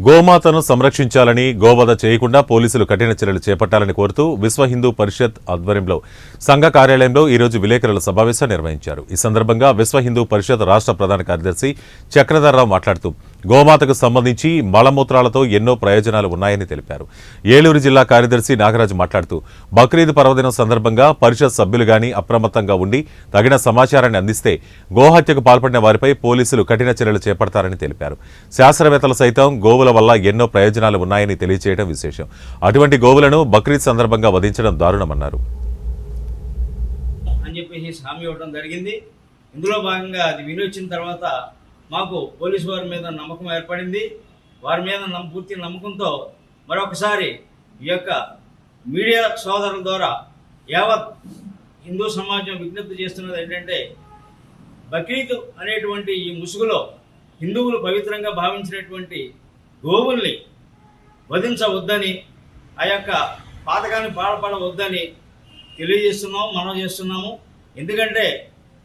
గోమాతను సంరక్షించాలని, గోవధ చేయకుండా పోలీసులు కఠిన చర్యలు చేపట్టాలని కోరుతూ విశ్వ హిందూ పరిషత్ ఆధ్వర్యంలో సంఘ కార్యాలయంలో ఈరోజు విలేకరుల సమావేశం నిర్వహించారు. ఈ సందర్భంగా విశ్వ హిందూ పరిషత్ రాష్ట్ర ప్రధాన కార్యదర్శి చక్రధర్రావు మాట్లాడుతూ గోమాతకు సంబంధించి మలమూత్రాలతో ఎన్నో ప్రయోజనాలు ఉన్నాయని తెలిపారు. ఏలూరు జిల్లా కార్యదర్శి నాగరాజు మాట్లాడుతూ బక్రీద్ పర్వదినం సందర్భంగా పరిషత్ సభ్యులు గాని అప్రమత్తంగా ఉండి తగిన సమాచారాన్ని అందిస్తే గోహత్యకు పాల్పడిన వారిపై పోలీసులు కఠిన చర్యలు చేపడతారని తెలిపారు. శాస్త్రవేత్తలు సైతం గోవుల వల్ల ఎన్నో ప్రయోజనాలు ఉన్నాయని తెలియజేయడం విశేషం. అటువంటి గోవులను బక్రీద్ సందర్భంగా వధించడం దారుణమన్నారు. అని చెప్పేసి హామీ ఇవ్వడం జరిగింది. ఇందులో భాగంగా అది వినొచ్చిన తర్వాత మాకు పోలీసు వారి మీద నమ్మకం ఏర్పడింది. వారి మీద పూర్తి నమ్మకంతో మరొకసారి ఈ యొక్క మీడియా సోదరుల ద్వారా యావత్ హిందూ సమాజం విజ్ఞప్తి చేస్తున్నది ఏంటంటే, బక్రీద్ అనేటువంటి ఈ ముసుగులో హిందువులు పవిత్రంగా భావించినటువంటి గోవుల్ని వధించవద్దని, ఆ యొక్క పాతకాన్ని పాడపడవద్దని మనం చేస్తున్నాము. ఎందుకంటే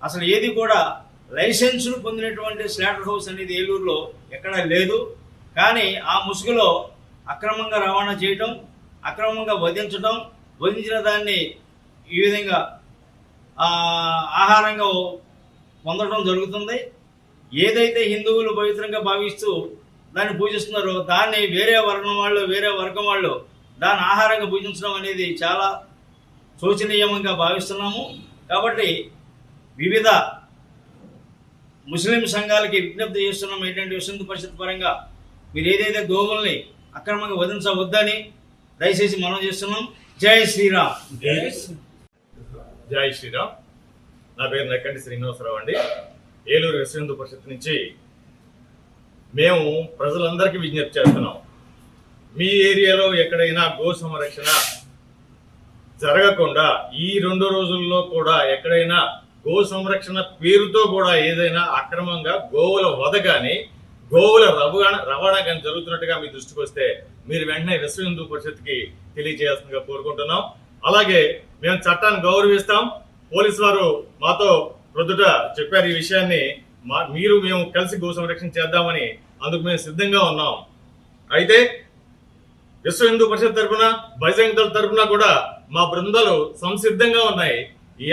అసలు ఏది కూడా లైసెన్సులు పొందినటువంటి స్లాటర్ హౌస్ అనేది ఏలూరులో ఎక్కడా లేదు. కానీ ఆ ముసుగులో అక్రమంగా రవాణా చేయటం, అక్రమంగా వధించడం, వధించిన దాన్ని ఈ విధంగా ఆహారంగా పొందడం జరుగుతుంది. ఏదైతే హిందువులు పవిత్రంగా భావిస్తూ దాన్ని పూజిస్తున్నారో దాన్ని వేరే వర్గం వాళ్ళు దాన్ని ఆహారంగా పూజించడం అనేది చాలా శోచనీయంగా భావిస్తున్నాము. కాబట్టి వివిధ ముస్లిం సంఘాలకి విజ్ఞప్తి చేస్తున్నాం ఏంటంటే, విశ్వ హిందూ పరిషత్ పరంగా మీరు ఏదైతే గోవుల్ని అక్రమంగా వధించవద్దని దయచేసి మనం చేస్తున్నాం. జై శ్రీరామ్. జై శ్రీరామ్. నా పేరు నక్కంటి శ్రీనివాసరావు అండి. ఏలూరు విశ్వ హిందూ పరిషత్ నుంచి మేము ప్రజలందరికీ విజ్ఞప్తి చేస్తున్నాం. మీ ఏరియాలో ఎక్కడైనా గో సంరక్షణ జరగకుండా ఈ 2 రోజుల్లో కూడా ఎక్కడైనా గో సంరక్షణ పేరుతో కూడా ఏదైనా అక్రమంగా గోవుల వధ కానీ గోవుల రవాణా కానీ జరుగుతున్నట్టుగా మీ దృష్టికి వస్తే మీరు వెంటనే విశ్వ హిందూ పరిషత్కి తెలియజేయాల్సిందిగా కోరుకుంటున్నాం. అలాగే మేము చట్టాన్ని గౌరవిస్తాం. పోలీసు వారు మాతో ప్రొద్దుట చెప్పారు ఈ విషయాన్ని, మేము కలిసి గో సంరక్షణ చేద్దామని, అందుకు మేము సిద్ధంగా ఉన్నాం. అయితే విశ్వ హిందూ పరిషత్ తరఫున, బజరంగ దళ్ తరఫున కూడా మా బృందాలు సంసిద్ధంగా ఉన్నాయి.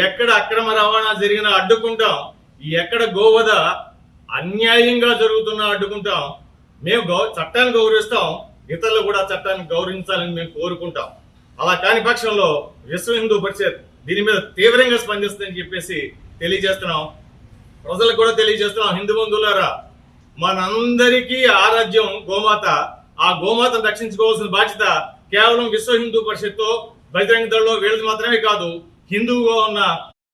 ఎక్కడ అక్రమ రవాణా జరిగినా అడ్డుకుంటాం, ఎక్కడ గోవధ అన్యాయంగా జరుగుతున్నా అడ్డుకుంటాం. మేము చట్టాన్ని గౌరవిస్తాం, ఇతరులు కూడా చట్టాన్ని గౌరవించాలని మేము కోరుకుంటాం. అలా కాని పక్షంలో విశ్వ హిందూ పరిషత్ దీని మీద తీవ్రంగా స్పందిస్తుందని చెప్పేసి తెలియజేస్తున్నాం. ప్రజలకు కూడా తెలియజేస్తున్నాం. హిందూ బంధువులారా, మనందరికీ ఆరాధ్యం గోమాత. ఆ గోమాతను రక్షించుకోవాల్సిన బాధ్యత కేవలం విశ్వ హిందూ పరిషత్తు, బజరంగ దళ్ వీళ్ళది మాత్రమే కాదు, హిందువుగా ఉన్న